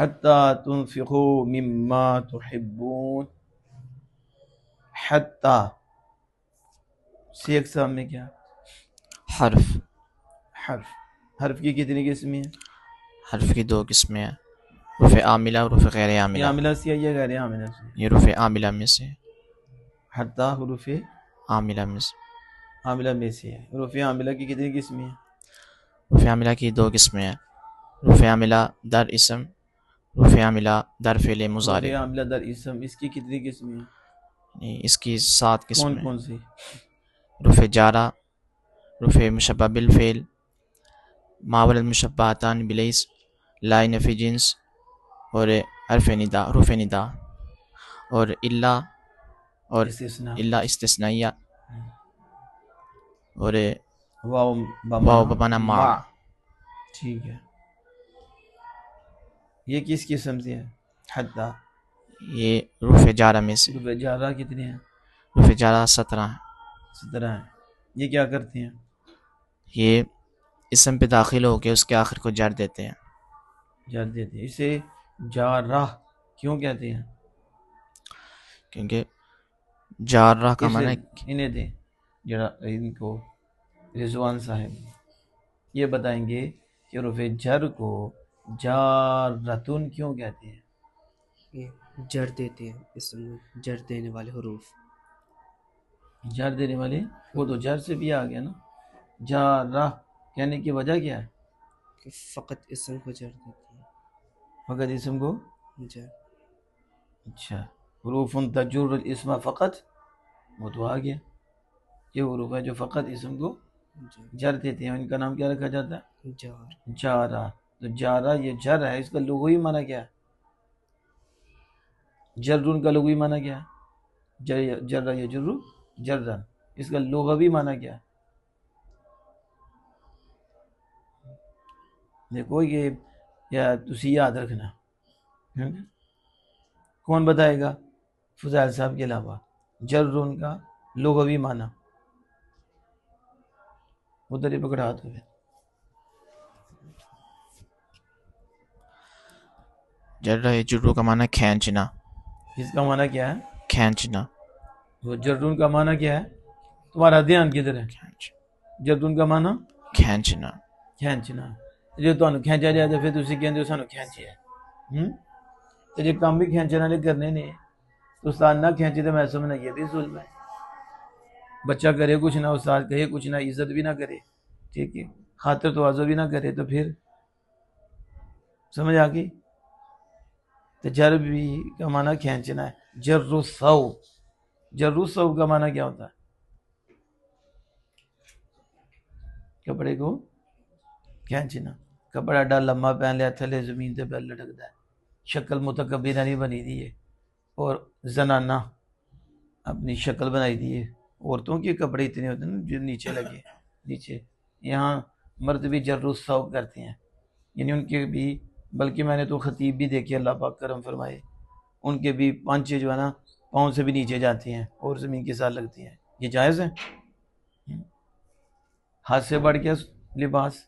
हत्ता तुनफिकू मिम्मा तुहिब्बून। हत्ता से अक़साम में क्या? हर्फ। हर्फ। हर्फ की कितनी किस्में हैं? हर्फ की दो किस्में हैं, रुफ़े आमिला और रुफ़े गैर ये आमिला। आमिला से है या गैर आमिला से? ये रुफ़े आमिला में से। हत्ता हुरूफ आमिला में से। आमिला में से है। हुरूफ आमिला की कितनी किस्में हैं? रुफ़े आमिला की दो किस्में हैं, रुफ़े आमिला दर इसम, रुफ़े आमिला दर फ़ेल हुरूफ मुज़ारे। आमिला दर इसम, इसकी कितनी किस्में हैं? इसकी 7 कौन किस्में। कौन सी? रुफ़े जारा, रुफ़े मुशब्बह बिल फ़ेल, मावल मुशब्बहतान बिलैस, लाइन फ़ी जिन्स और हर्फ़ निदा, रुफ़े निदा और इल्ला और इस्तिस्ना। इल्ला इस्तिस्नाइया और वाव वाव बमाना बमाना मा। मा। ठीक है। ये किस किस्म से है? हत्ता। ये रुफ़े जारा में से। रुफ़े जारा कितने हैं? रुफ़े जारा 17 है। 17 है। ये क्या करते हैं? ये इसम पे दाखिल होकर उसके आखिर को जर देते हैं। जर देते हैं। इसे जारा क्यों कहते हैं? क्योंकि जारा का इसे माना इन्हें दें, जरा इनको रिजवान साहब ये बताएंगे कि रुफ़े जर को जारतुन क्यों कहते हैं? ये जड़ देते हैं, इसमें जड़ देने वाले हरूफ। जर देने वाले, वो तो जर से भी आ गया ना। जारा कहने की वजह क्या है? कि फ़कत इसम को जड़ देती है। फ़कत इसम को जड़। अच्छा। हुरूफुन तजुर्रुल इस्मा फ़कत, वो तो आ गया। ये हुरूफ है जो फ़कत इसम को जर देते हैं, इनका नाम क्या रखा जाता है? जार। जारा। तो जारा ये जर है, इसका लुग़वी माना क्या है? जर्रुन का लुग़वी माना क्या है? जर्रा यजुर्रु जर्रन, इसका लुग़वी माना क्या है? देखो ये या तुसी याद रखना। कौन बताएगा फुज़ैल साहब के अलावा? जर्रुन का लुग़वी माना उधर ही पकड़ा हाथ में। जर्रा जुर्रू का माना खींचना। इसका माना क्या है? खींचना। वो जर्रुन का माना क्या है? तुम्हारा ध्यान किधर है? जर्रुन का माना खींचना। खींचना। जो तुहानू खींचा जाए तो फिर तुसी कहंदे हो सानू खींचिया। तो जो काम भी खींचने वाले करने ने तो उस्ताद ना खींचे तो मैं समझना ये भी जुल्म है। बच्चा करे कुछ ना, उस्ताद कहे कुछ ना, इज्जत भी ना करे, ठीक है, खातिर तवाज़ो भी ना करे, तो फिर समझ आ गई। तो जर भी का माना खींचना है। जर्रुसौ, जर्रुसौ का माना क्या होता है? कपड़े को खींचना। कपड़ा डा लम्मा पहन लिया, थले जमीन से पैर लटकता है, शक्ल मुतकब्बिरा नहीं बनी दी है, और जनाना अपनी शक्ल बनाई दी है। औरतों के कपड़े इतने होते हैं जो नीचे लगे, नीचे। यहाँ मर्द भी जर्रुसौ करते हैं, यानी उनके भी, बल्कि मैंने तो खतीब भी देखे, अल्लाह पाक करम फरमाए, उनके भी पांचे जो है ना पाँव से भी नीचे जाती हैं और ज़मीन के साथ लगती हैं। ये जायज़ है? हाथ से बढ़ के लिबास,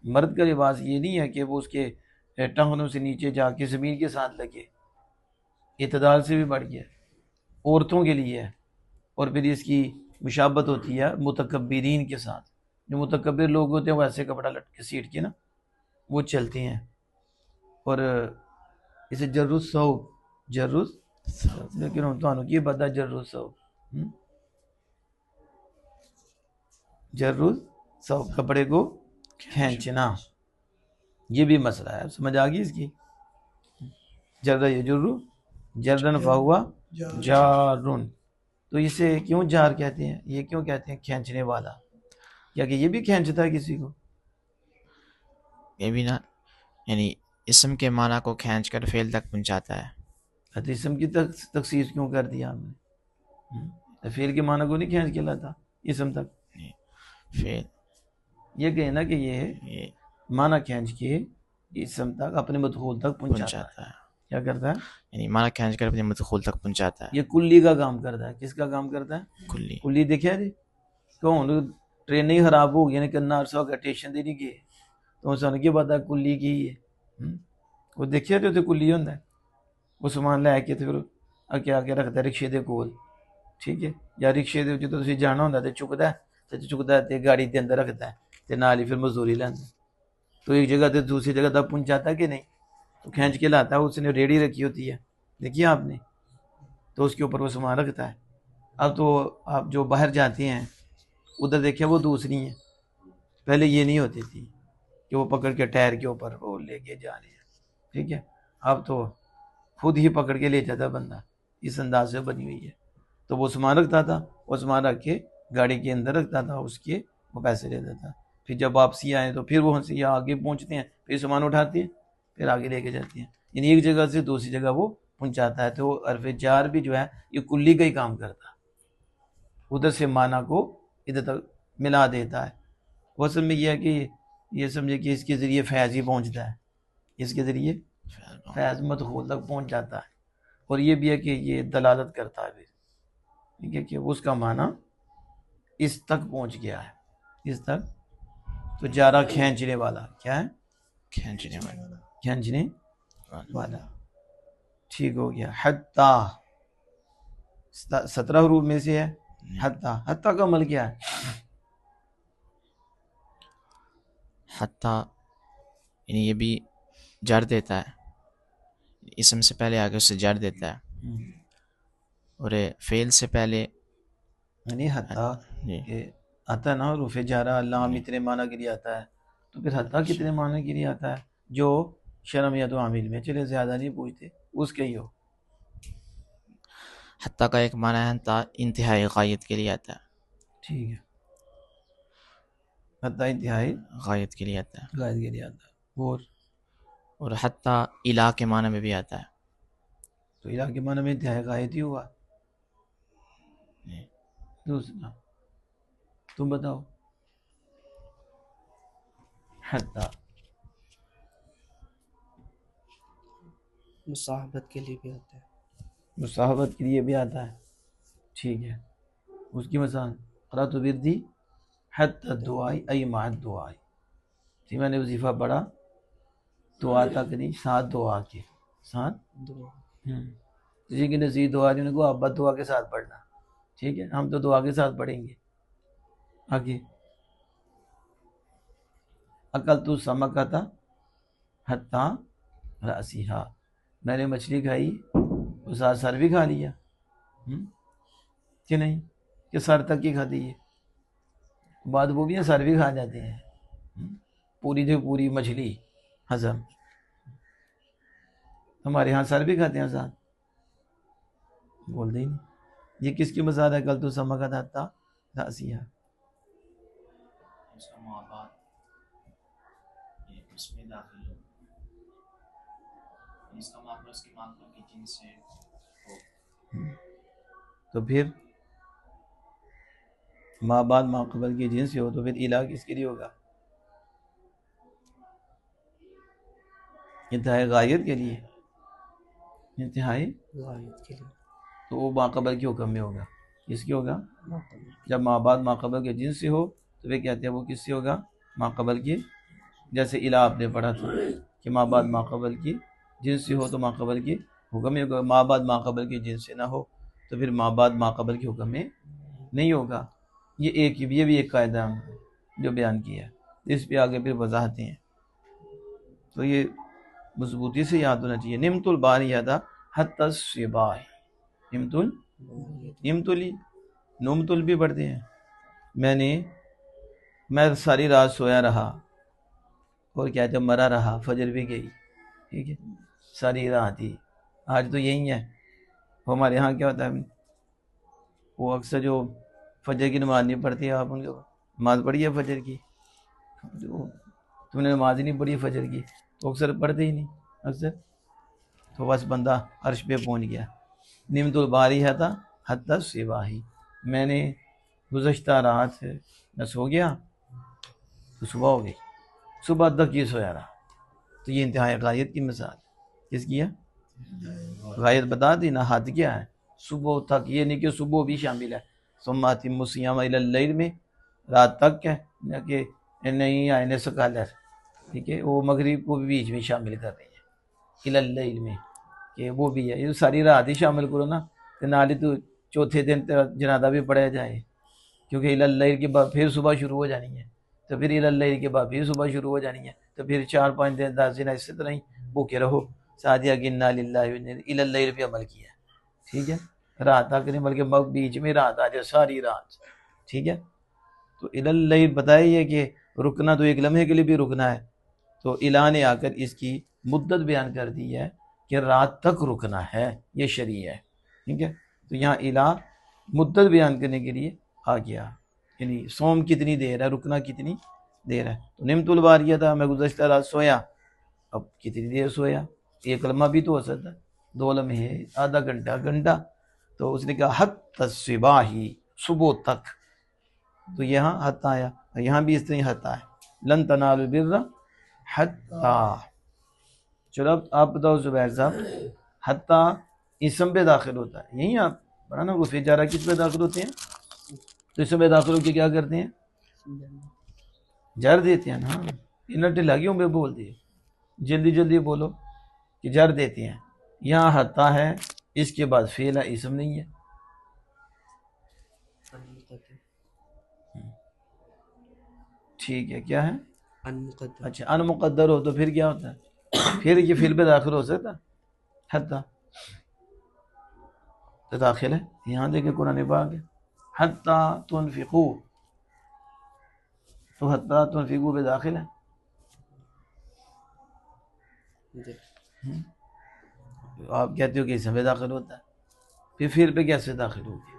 मर्द का लिबास ये नहीं है कि वो उसके टंगनों से नीचे जाके ज़मीन के साथ लगे, इतदाल से भी बढ़ गया, औरतों के लिए है। और फिर इसकी मुशाबत होती है मुतकब्बिरीन के साथ। जो मुतकब्बिर लोग होते हैं वो ऐसे कपड़ा लटके सीट के ना वो चलते हैं। और इसे जर्रुसौ, जर्रुस, लेकिन तो की पता जर्रुसौ, जर्रुसौ कपड़े को खींचना, ये भी मसला है। समझ आ गई इसकी? जर्रा यजुर्रु जर्रन फाहुआ जारुन। तो इसे क्यों जार कहते हैं? ये क्यों कहते हैं खींचने वाला? क्या कि ये भी खींचता है किसी को? ये भी ना, यानी इसम के माना को खींच कर फेल तक पहुंचाता है। तो इसम की तखसीस क्यों कर दिया आपने? तो फेल के माना को नहीं खींच के लाता इसम तक? फेल ये कहे ना कि ये माना खींच के इसम तक अपने मदखूल तक पहुंचाता है। क्या करता है? यानी माना खींच कर अपने मदखूल तक पहुंचाता है। ये कुल्ली का काम करता है। किसका काम करता है? कुल्ली। कुल्ली देखा जी कौन? ट्रेन ही खराब हो गई ना, करना स्टेशन दे नहीं गए तो सानू की पता कुल्ली की है। वो देखिए तो कुली होंदा है, वो समान लैके तो फिर अगे आके रखता रिक्शे के कोल, ठीक है, या रिक्शे के जो तुसीं जाना होंदा तो चुकदा ते गाड़ी के अंदर रखता है ते नाल ही फिर मजदूरी लैंदा। तो एक जगह से दूसरी जगह तक पहुंचाता है कि नहीं, तो खींच के लाता है। उसने रेडी रखी होती है, देखिए आपने, तो उसके ऊपर वो सामान रखता है। अब तो आप जो बाहर जाते हैं उधर देखिए वो दूसरी हैं, पहले ये नहीं होती थी कि वो पकड़ के टायर के ऊपर वो लेके जा रहे हैं, ठीक है। अब तो खुद ही पकड़ के ले जाता बंदा, इस अंदाज से बनी हुई है। तो वो सामान रखता था, वो सामान रख के गाड़ी के अंदर रखता था, उसके वो पैसे लेता था। फिर जब वापसी आए तो फिर वो से आगे पहुंचते हैं, फिर सामान उठाते हैं, फिर आगे लेके जाते हैं, यानी एक जगह से दूसरी जगह वो पहुंचाता है। तो अरफे जार भी जो है ये कुल्ली का ही काम करता है, उधर से माना को इधर तक मिला देता है। वो असल में यह है कि ये समझे कि इसके ज़रिए फैज़ ही पहुंचता है, इसके ज़रिए फैज़ मदखूल तक पहुंच जाता है। और ये भी है कि ये दलालत करता है फिर, ठीक है, कि उसका माना इस तक पहुंच गया है, इस तक। तो जारा खींचने वाला, क्या है, खींचने वाला, खींचने वाला, ठीक हो गया। हत्ता 17 हरूफ में से है हत्ता। हत्ता का अमल क्या है? हत्ता यानी ये भी जड़ देता है, इसम से पहले आगे उससे जड़ देता है, और फेल से पहले यानी हत्ता जी ये आता है ना, रूफे जारा लाम इतने माना के लिए आता है, तो फिर हत्ता कितने माना के लिए आता है? जो शर्म या तो आमिल में, चले ज़्यादा नहीं पूछते, उसके ही हो। हत्ता का एक माना है हत्ता इंतहाई गायत के लिए आता है, ठीक है, हत्ता इंतहाई गायत के लिए आता है। गायद के लिए आता है। और हत्ता इला के माना में भी आता है। तो इला के माना में इंतहाई गायद ही हुआ। जी। दूसरा तुम बताओ। हत्ता मुसाहबत के लिए भी आता है। मुसाहबत के लिए भी आता है, ठीक है। उसकी मसान क़राअतु बिर्दी हत्ता दुआई आई माअ दुआई, थी मैंने वजीफ़ा पढ़ा दुआ तक नहीं, साथ दुआ के साथ। दुआ किसी की नज़ीर दुआ नहीं, उनको आप बद दुआ के साथ पढ़ना, ठीक है। हम तो दुआ के साथ पढ़ेंगे। आगे अकल तू समका था हत्ता रासिहा, मैंने मछली खाई और साथ सर भी खा लिया, कि नहीं, कि सर तक ही खाती है, बाद वो भी सर भी खा जाते हैं, पूरी जो पूरी मछली हजम। हमारे यहाँ सर भी खाते हैं साथ, बोलते ही नहीं। ये किसकी मजाल है? कल तो समका था हत्ता रासिहा, उसमें दाखिल हो, इसका माकल उसकी माकल की जिन्स से हो। तो फिर माँ बाद माकबल की जिन्स से हो, तो फिर इला किसके लिए होगा? इंतहाई गायत के लिए, इंतहाई गायत के लिए। तो वो माकबल के हुक्म में होगा। किसके होगा? जब माँ बाद माकबल के जिन्स से हो तो वे कहते हैं वो किससे होगा? माकबल के। जैसे इला आपने पढ़ा था कि माँ बाद माकबल की जिन्स से हो तो माकबल के हुक्म में होगा। माँ बाद माकबल के जिन्स से ना हो तो फिर माँ बाद माकबल के हुक्म में नहीं होगा। ये भी एक कायदा हमने जो बयान किया है, इस पे आगे फिर वजाहतें हैं, तो ये मजबूती से याद होना चाहिए। निमतुल बारियादा हत्ता सिबाह, निमतुली नुमतुल भी पढ़ते हैं। मैं सारी रात सोया रहा और क्या जब मरा रहा, फजर भी गई, ठीक है, सारी रात ही। आज तो यही है, हमारे यहाँ क्या होता है, वो अक्सर जो फजर की नमाज़ नहीं पढ़ती, आप उनको नमाज़ पढ़ी है फजर की, जो तुमने नमाज ही नहीं पढ़ी फजर की, तो अक्सर पढ़ते ही नहीं अक्सर, तो बस बंदा अर्श पे पहुंच गया। निमतुल बारी है था हत्ता सिवाही, मैंने गुज़श्ता रात मैं सो गया तो सुबह हो गई, सुबह तक ये सोया रहा। तो ये इंतहाई गायत की मिसाल किसकी है? गायत बता दी ना, हद क्या है? सुबह तक, ये नहीं कि सुबह भी शामिल है, सुम्माति मुसियामा इलल में रात तक है ना, कि नहीं आए स्कॉलर, ठीक है, वो मगरिब को भी बीच में शामिल कर रही है, इलल्लैल में, कि वो भी है। ये सारी रात ही शामिल करो ना, कि नाली तो चौथे दिन तेरा जनाजा भी पढ़ा जाए, क्योंकि इलल्लैल के बाद फिर सुबह शुरू हो जानी है, तो फिर इलल्लैल के बाद फिर सुबह शुरू हो जानी है, तो फिर 4-5 दिन 10 दिन इसी तरह ही भूखे रहो। सादिया कि इन्ना लिल्लाहि व इन्ना इलल्लैल पे अमल किया, ठीक है। रात तक नहीं बल्कि बीच में रात आ जाए, सारी रात, ठीक है। तो इलल्लैल बताइए कि रुकना तो एक लम्हे के लिए भी रुकना है, तो इला ने आकर इसकी मुद्दत बयान कर दी है कि रात तक रुकना है, ये शरई है, ठीक है। तो यहाँ इला मुद्दत बयान करने के लिए आ गया, यानी सोम कितनी देर है, रुकना कितनी देर है। तो निमतुल वारिया था, मैं गुज़श्ता रात सोया, अब कितनी देर सोया, एक लम्हा भी तो हो सकता है, 2 लम्हे, आधा घंटा, घंटा। तो उसने कहा हत्ता सिबाही, सुबह तक, तो यहाँ हत्ता आया, यहाँ भी इस तरह हत्ता है, लन तनालुल बिर्रा हत्ता। चलो अब आप बताओ जुबैर साहब, हत्ता इसम पे दाखिल होता है, यही आप पढ़ा ना, गुफ़े जारा किस पे दाखिल होते हैं, तो इसम पे दाखिल होकर क्या करते हैं, जर देते हैं ना। इन्हें ढिला क्यों पे बोल दिए, जल्दी जल्दी बोलो कि जर देते हैं। यहाँ हत्ता है, इसके बाद फेल है, इसम नहीं है। ठीक है, क्या है, अनमुक़द्दर। अच्छा अनमुक़द्दर हो तो फिर क्या होता है, फिर ये फिल पे दाखिल हो सकता है, हत्ता तो दाखिल है। यहाँ देखे कुरान पाक है, हत्ता तुनफिकू, तो हत्ता तुनफिकू पे दाखिल है। जी। आप कहते हो कि इसमें दाखिल होता है, फिर पे कैसे दाखिल होगी,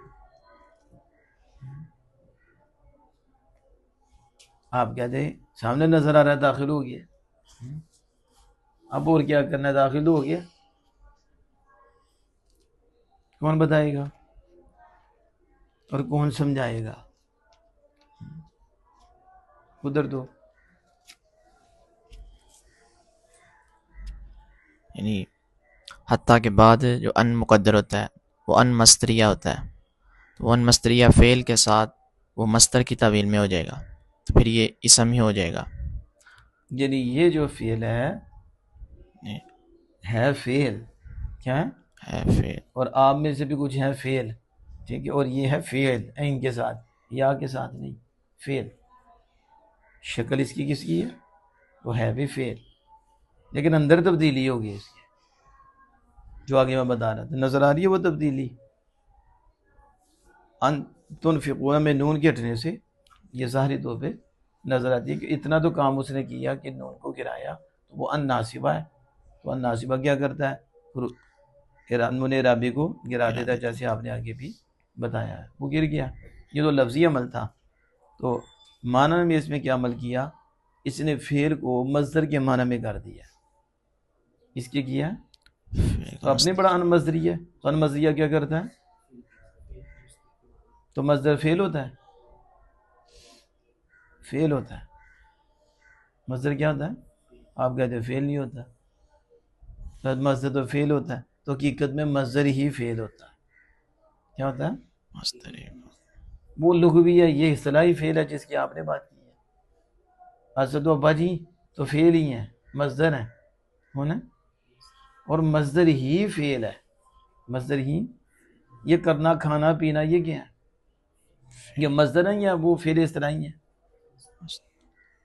आप कहते हैं सामने नजर आ रहा है दाखिल हो गया, अब और क्या करना है, दाखिल हो गया, कौन बताएगा और कौन समझाएगा, उधर दो। यानी हत्ता के बाद जो अन मुक़द्दर होता है वो अन मस्तरिया होता है, तो वो अन मस्तरिया फ़ेल के साथ वो मस्तर की तावील में हो जाएगा, तो फिर ये इसम ही हो जाएगा। यानी ये जो फेल ये है फेल, क्या है फेल, और आप में से भी कुछ है फेल, ठीक है, और ये है फेल इनके साथ, या के साथ नहीं, फेल। शक्ल इसकी किसकी है, वो है भी फेल, लेकिन अंदर तब्दीली होगी इसकी, जो आगे मैं बता रहा था, नजर आ रही है वो तब्दीली। अन तुनफिकून में नून के हटने से ये ज़ाहिरी तौर पे नजर आती है कि इतना तो काम उसने किया कि नून को गिराया, तो वो अन नासिबा है। तो अन नासिबा क्या करता है, नून राबी को गिरा देता है, जैसे आपने आगे भी बताया है, वो गिर गया। ये तो लफ्ज़ी अमल था, तो माना में इसमें क्या अमल किया, इसने फेल को मज़दर के माना में कर दिया, इसके किया, तो अपने बड़ा अनमज़दरी है, तो अनमज़दरिया क्या करता है, तो मज़दर फेल होता है, फेल होता है, मज़दर क्या होता है, आप कहते हैं फेल नहीं होता, तो मज़दर तो फेल होता है, तो हकीकत में मज़दर ही फेल होता है, क्या होता है, मस्तरी। वो लुग़वी है, ये इस्तिलाही फेल है जिसकी आपने बात की है। असद तो अब्बा जी तो फेल ही हैं, मज़दर हैं होना, और मज़दर ही फेल है, मज़दर ही, ये करना खाना पीना ये क्या है, ये मज़दर है या वो फेल इस्तिलाही है,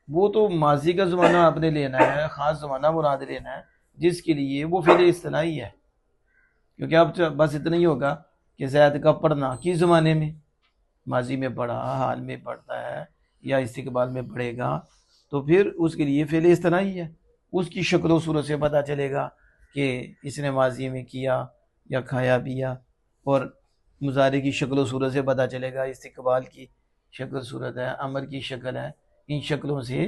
वो तो माजी का ज़माना आपने लेना है, ख़ास ज़माना मुराद लेना है जिसके लिए वो फेल इस्तिलाही है। क्योंकि अब बस इतना ही होगा कि ज़ैद का पढ़ना किस ज़माने में, माजी में पढ़ा, हाल में पढ़ता है या इस्तिकबाल में पढ़ेगा, तो फिर उसके लिए फेल इस्तिलाही है। उसकी शक्ल सूरत से पता चलेगा कि इसने माजी में किया या खाया पिया, और मुजारे की शक्ल सूरत से पता चलेगा, इस्तिकबाल की शक्ल सूरत है, अमर की शक्ल है, इन शक्लों से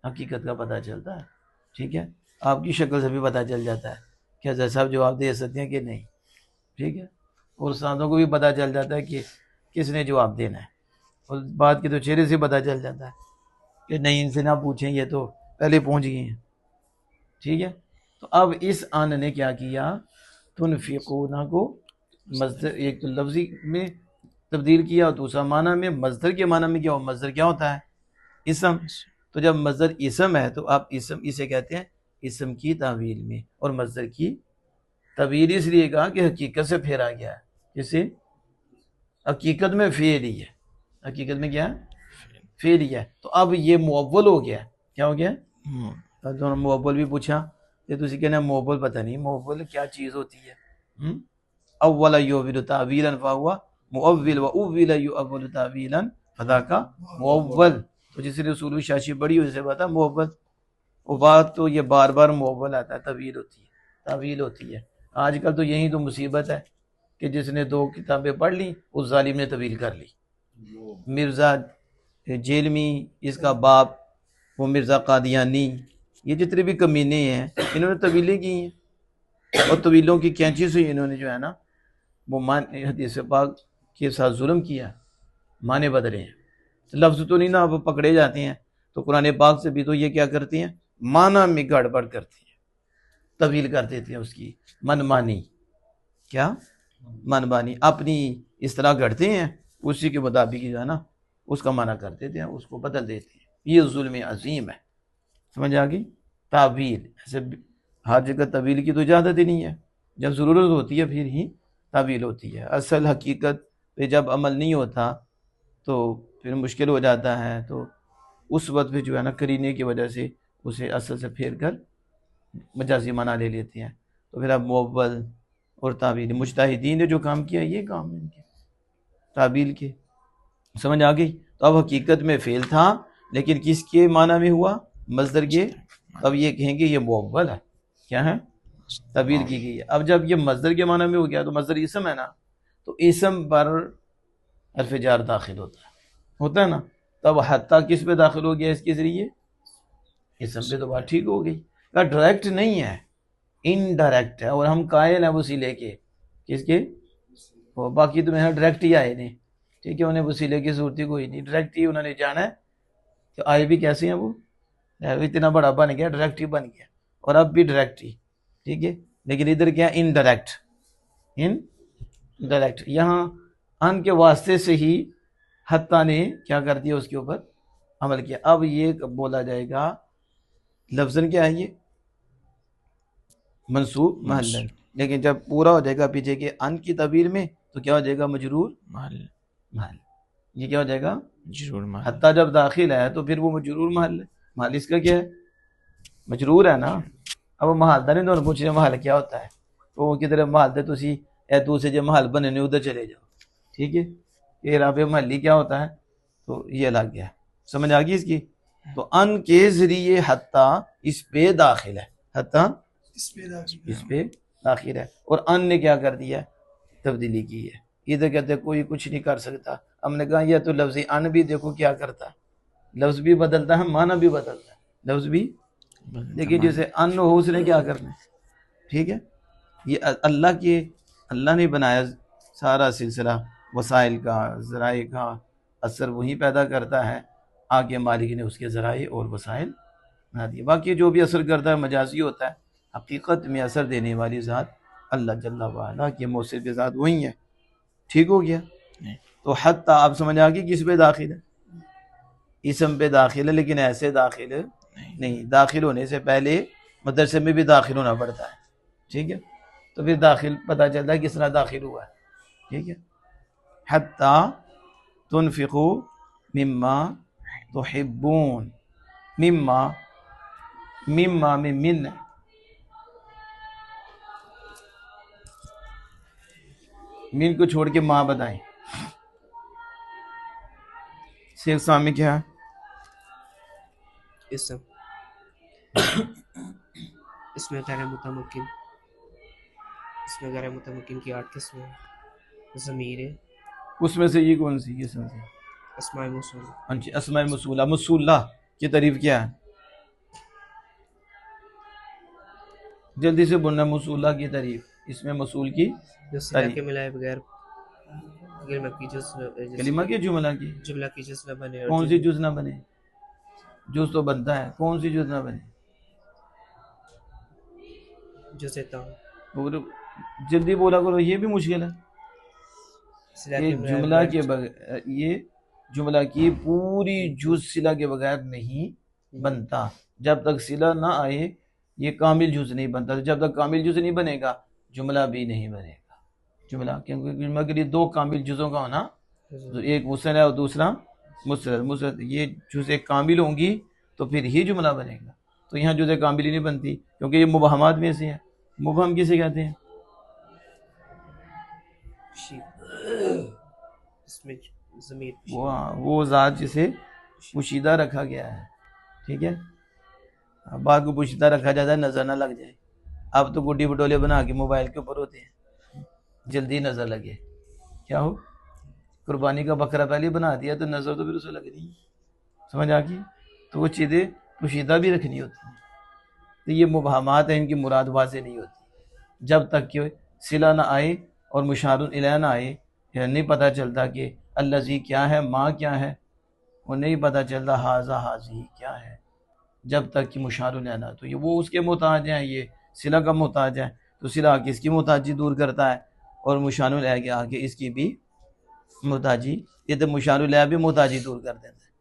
हकीकत का पता चलता है, ठीक है। आपकी शक्ल से भी पता चल जाता है क्या जैसा साहब जवाब दे सकते हैं कि नहीं, ठीक है, और उस्तादों को भी पता चल जाता है कि किसने जवाब देना है, और बात के तो चेहरे से पता चल जाता है कि नहीं इनसे ना पूछें, ये तो पहले पहुंच गए हैं, ठीक है। तो अब इस आन ने क्या किया, तुनफिकूना को मज़दर, एक तो लफ्ज़ी में तब्दील किया, दूसरा माना में, मज़दर के माना में क्या हो, मज़दर क्या होता है, इसम। तो जब मज़दर इसम है तो आप इसम इसे कहते हैं इसम की तावील में, और मस्दर की तवील इसलिए कहा कि हकीकत से फेरा गया है। जिसे हकीकत में फेर ही है, हकीकत में क्या है, फेर ही है। तो अब ये मुअव्वल हो गया। क्या हो गया? तो मुअव्वल भी पूछा, ये तुसी कहना मुअव्वल पता नहीं मुअव्वल क्या चीज़ होती है। अव्वल युअव्विलु तावीलन फहुवा मुअव्विल व उव्विल युअव्विलु तावीलन फदाका मुअव्वल। तो जिसने उसूल शाशी बड़ी उसे पता मुअव्वल, वो बात तो ये बार बार मुअव्वल आता है, तवील होती है, तावील होती है। आजकल तो यही तो मुसीबत है कि जिसने 2 किताबें पढ़ ली उस जालिम ने तवील कर ली। मिर्ज़ा जेलमी, इसका बाप वो मिर्ज़ा कादियानी, ये जितने भी कमीने हैं इन्होंने तवीलें की हैं, और तवीलों की कैंची से इन्होंने जो है ना वो हदीस पाक के साथ जुल्म किया, माने बदले हैं। लफ्ज़ तो नहीं ना अब पकड़े जाते हैं, तो कुरान पाक से भी तो ये क्या करती हैं, माना में गड़बड़ करती हैं, तवील कर देती हैं उसकी मनमानी। क्या मनमानी अपनी इस तरह करते हैं, उसी के मुताबिक जो है ना उसका माना कर देते हैं, उसको बदल देते हैं। ये जुल्म अजीम है। समझ आ गई? तावील ऐसे हर जगह तवील की तो इजाज़त ही नहीं है, जब ज़रूरत होती है फिर ही तावील होती है। असल हकीकत पे जब अमल नहीं होता तो फिर मुश्किल हो जाता है, तो उस वक्त फिर जो है ना करीने की वजह से उसे असल से फेर कर मजाजी माना ले लेते हैं। तो फिर अब मुअव्वल और तावील, मुज्तहिदीन ने जो काम किया ये काम है इनके तावील के। समझ आ गई? तो अब हकीकत में फेल था लेकिन किसके माना में हुआ, मज़दर के। तब ये कहेंगे ये मुअव्वल है, क्या है, तवील की गई है। अब जब ये मज़दर के माना में हो गया तो मज़दर इसम है ना, तो इसम पर हर्फ जार दाखिल होता है ना, तब हत्ता किस पे दाखिल हो गया, इसके जरिए इसम पे। तो बात ठीक हो गई। का डायरेक्ट नहीं है, इनडायरेक्ट है, और हम कायल हैं वसीले के, किसके, वो बाकी तो मैं डायरेक्ट ही आए नहीं, ठीक है, उन्हें वसीले की जरूरत ही कोई नहीं, डायरेक्ट ही उन्होंने जाना है। तो आए भी कैसे हैं वो, इतना बड़ा बन गया, डायरेक्ट ही बन गया, और अब भी डायरेक्ट ही, ठीक है। लेकिन इधर क्या, इनडायरेक्ट, इनडायरेक्ट। यहाँ अन के वास्ते से ही हत्ता ने क्या कर दिया, उसके ऊपर अमल किया। अब ये बोला जाएगा लफ्ज़न क्या है, ये मंसूब महल्लन, लेकिन जब पूरा हो जाएगा पीछे के अन की तबीर में तो क्या हो जाएगा, मजरूर महल। ये क्या हो जाएगा, मजरूर महल। हत्ता जब दाखिल है तो फिर वो मजरूर महल है। महल इसका क्या है, मजरूर है ना। अब महल नहीं तो पूछ रहे महल क्या होता है, तो वो किधर महल थे तुसी ए दूसरे जो महल बने ने उधर चले जाओ, ठीक है। ये राबे महली क्या होता है, तो ये अलग गया, समझ आ गई इसकी। तो अन के जरिए हत्ता इस पे दाखिल है, हत्ता इस पे दाखिल है, और अन ने क्या कर दिया, तब्दीली की है। इधर कहते कोई कुछ नहीं कर सकता, हमने कहा यह तो लफ्ज़ अन भी देखो क्या करता है, लफ्ज़ भी बदलता है, माना भी बदलता है, लफ्ज़ भी। देखिए जैसे अन हो उसने क्या करना है, ठीक है। ये अल्लाह ने बनाया सारा सिलसिला वसाइल का, ज़राए का असर वही पैदा करता है, आगे मालिक ने उसके ज़राए और वसाइल बना दिए। बाकी जो भी असर करता है मजाजी होता है, हकीकत में असर देने वाली ज़ात अल्लाह जल्ला वाला के मौसिफ़ के ज़ात वही है। ठीक हो गया। तो हत्ता आप समझ आ गई किस पे दाखिल है, इसम पे दाखिल है, लेकिन ऐसे दाखिल नहीं, दाखिल होने से पहले मदरसे में भी दाखिल होना पड़ता है, ठीक है। तो फिर दाखिल पता चलता है किस तरह दाखिल हुआ है, ठीक है। हत्ता तुनफिकू मिम्मा तुहिब्बून, मिम्मा, मिम्मा में मिन, मिन को छोड़ के माँ बताएं। शेख सामी क्या है, इसम इसमें गैर मुतमक्किन, इसमें गैर मुतमक्किन की 8 किस्में हैं। ज़मीर है, उसमें से ये कौन सी, ये समझ, अस्माए मौसूल। हाँ जी, अस्माए मसूला। मसूला की तारीफ क्या है, जल्दी से बोलना, मसूला की तारीफ, इसमें मसूल की जो सिला के मिलाए बगैर कलिमा की कलिमा की जुमला की, जुमला की जुज़ न बने, और कौन सी जुज ना बने, जुज तो बनता है, कौन सी जुज ना बने, जुज़ ताम। और जल्दी बोला करो, ये भी मुश्किल है। सिला ये के मिलाए जुमला बगैर के बगैर, ये जुमला की पूरी जुज सिला के बगैर नहीं बनता। जब तक सिला ना आए ये कामिल जुज़ नहीं बनता। तो जब तक कामिल जुज़ नहीं बनेगा जुमला भी नहीं बनेगा। जुमला क्योंकि जुमला के लिए दो कामिल जुज़ों का होना, तो एक मुस्नद है और दूसरा मुस्नद। मुस्नद ये जुज़े कामिल होंगी तो फिर ही जुमला बनेगा। तो यहाँ जुज़े कामिल ही नहीं बनती क्योंकि ये मुबहमात में से है। मुबहम किसे कहते हैं? इसमें ज़मीर वो ज़ात जिसे पोशीदा रखा गया है, ठीक है। अब बात को पोशीदा रखा जाता है नज़र ना लग जाए। अब तो गुड्डी बटोले बना के मोबाइल के ऊपर होते हैं, जल्दी नज़र लगे। क्या हो, कुर्बानी का बकरा पहले बना दिया तो नज़र तो फिर उसे लग रही है, समझ आ गई। तो वो चीज़ें पोशीदा भी रखनी होती हैं। तो ये मुबहमात हैं, इनकी मुराद वाज़ेह नहीं होती जब तक कि सिला ना आए और मुशारुन इलैह ना आए। यह नहीं पता चलता कि अल्लज़ी क्या है, माँ क्या है, वो नहीं पता चलता हाजा हाजी क्या है जब तक कि मुशारुन इलैह ना। तो ये वो उसके मोहताज हैं, ये सिला का मोहताज है। तो सिला आके इसकी मोहताजी दूर करता है और मुशारुन इलैह के आके इसकी भी मोहताजी, ये तो मुशारुन इलैह भी मोहताजी दूर कर देता है,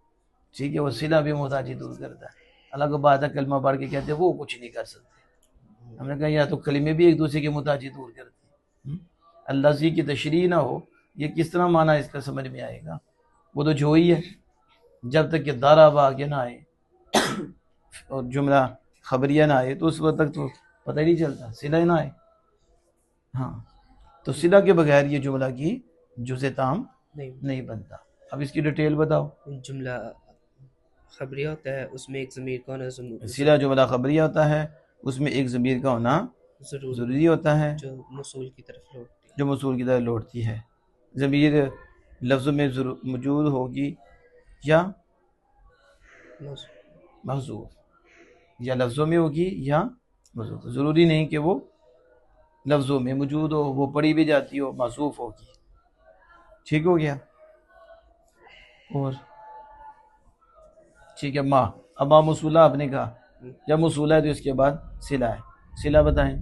ठीक है। वो सिला भी मोहताजी दूर करता है। अलग बात है कलमा पढ़ के कहते हैं वो कुछ नहीं कर सकते। हमने कहा या तो कलमे भी एक दूसरे की मोहताजी दूर करते हैं। अल्लाज़ी की तशरीह ना हो, ये किस तरह माना इसका समझ में आएगा? वो तो जो ही है, जब तक कि दाराब आगे ना आए और जुमला खबरिया ना आए तो उस वक्त तक तो पता ही नहीं चलता, सिला ही ना आए। हाँ, तो सिला के बगैर ये जुमला की जुज़े ताम नहीं बनता। अब इसकी डिटेल बताओ। जुमला खबरिया होता है, उसमें एक ज़मीर का होना सिला जुमला खबरिया होता है, उसमें एक ज़मीर का होना ज़रूरी होता है जो मौसूल की तरफ लौटती है, जो मौसूल की तरफ लौटती है। ज़मीर लफ्ज़ों में मौजूद होगी या महज़ूफ़, या लफ्ज़ों में होगी या महज़ूफ़। ज़रूरी नहीं कि वो लफ्ज़ों में मौजूद हो, वो पढ़ी भी जाती हो, महज़ूफ़ होगी। ठीक हो गया। और ठीक है, माँ। अब माँ मौसूला आपने कहा, जब मौसूला है तो इसके बाद सिला है। सिला बताएं।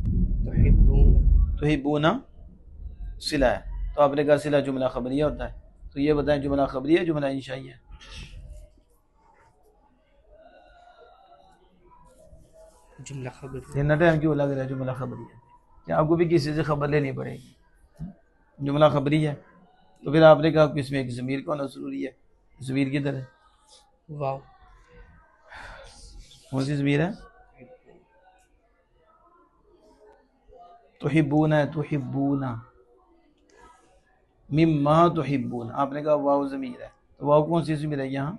तो ही बूना सिला है, तो आपने कहा सिला जुमला खबरिया होता है। तो ये बताएं जुमला खबरिया है जुमला इंशाई है? जुमला खबरिया। इतना टाइम क्यों लग रहा है जुमला खबरिया? क्या आपको भी किसी से खबर लेनी पड़ेगी? जुमला खबरी है तो फिर आपने कहा कि इसमें एक ज़मीर का होना ज़रूरी है। ज़मीर किधर है? वाव। कौन सी ज़मीर है? तुहिब्बूना है, तुहिब्बूना, मिम्मा तुहिब्बून। आपने कहा वाव ज़मीर है, तो वाव कौन सी ज़मीर है यहाँ?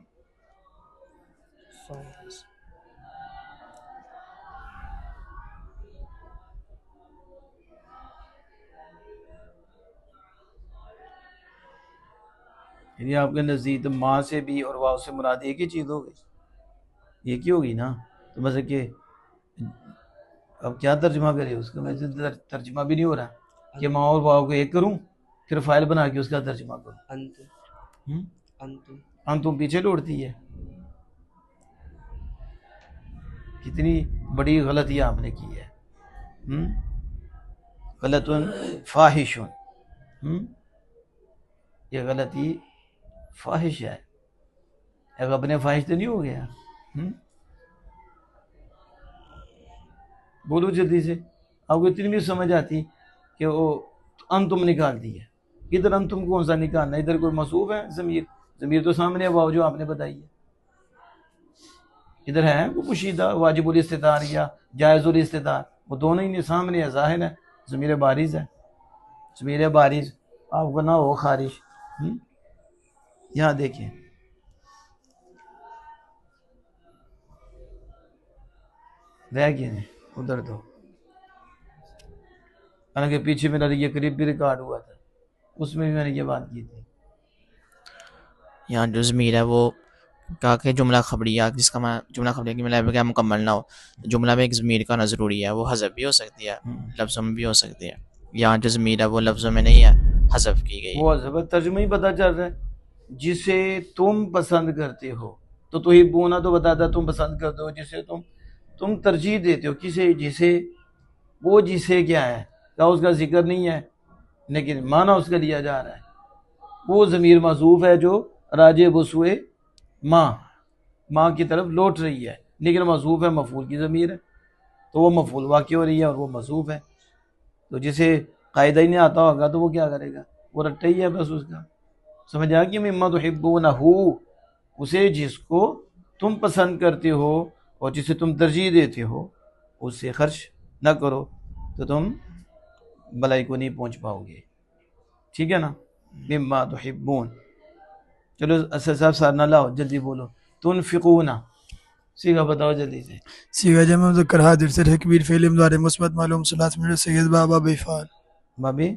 यानी आपके नज़दीक माँ से भी और वाव से मुराद एक ही चीज़ हो गई, एक ही होगी ना। तो बस कि अब क्या तर्जमा करे उसका? मैं तर्जमा भी नहीं हो रहा कि माँ और वाव को एक करूँ फिर फाइल बना के उसका तर्जमा करूँ। अंतुम पीछे लौटती है। कितनी बड़ी गलती आपने की है। गलतुन फाहिशुन, ये गलती फाहिश है। अब अपने फाहिश तो नहीं हो गया? बोलो जल्दी से। आपको इतनी भी समझ आती कि वो अंतुम निकाल दी है। इधर अंतुम कौन सा निकालना? इधर कोई मसूब है ज़मीर? ज़मीर तो सामने वाव जो आपने बताई है। इधर है वो पोशीदा वाजिबुल इस्तितार या जायज़ुल इस्तितार, वो दोनों ही सामने है, ज़ाहिर है। ज़मीर बारिज़ है, ज़मीर बारिज़ आपको ना हो खारिश। यहाँ देखिए, रह गए नहीं उधर तो, हालांकि पीछे मेरा ये करीब भी रिकॉर्ड हुआ था, उसमें भी मैंने ये बात की थी। यहाँ जो ज़मीर है वो कहा कि जुमला खबरिया, जिसका मैं जुमला खबरिया की मतलब क्या मुकम्मल ना हो, जुमला में एक ज़मीर का होना ज़रूरी है। वो हज़फ भी हो सकती है, लफ्ज़ों में भी हो सकती है। यहाँ जो ज़मीर है वो लफ्ज़ों में नहीं है, हज़फ की गई। वो हज़फ तर्जुमा ही पता चल रहा है, जिसे तुम पसंद करते हो। तो तुहिब्बूना तो बताता तुम पसंद करते हो, जिसे तुम तरजीह देते हो। किसे? जिसे। वो जिसे क्या है क्या उसका जिक्र नहीं है, लेकिन माना उसका लिया जा रहा है। वो ज़मीर मज़ूफ़ है जो राजे बसुए माँ की तरफ लौट रही है, लेकिन मज़ूफ़ है, मफ़ूल की ज़मीर है। तो वो मफूल वाक़ई हो रही है और वो मज़ूफ़ है। तो जिसे कायदा ही नहीं आता होगा तो वो क्या करेगा, वो रट्टा ही है बस उसका। समझ आ कि मिम्मा तुहिब्बूनहू, उसे जिसको तुम पसंद करते हो और जिसे तुम तरजीह देते हो उससे खर्च ना करो तो तुम भलाई को नहीं पहुंच पाओगे। ठीक है ना। मिम्मा तुहिब्बून। चलो असद साहब सारना लाओ, जल्दी बोलो। तुनफिकूना सीखा बताओ जल्दी से। सीगा जमा मुज़क्कर हाजिर से तकबीर फ़ेल मुज़ारे मुस्बत मालूम सलास मिनट सैयद बाबा बेफाल भाभी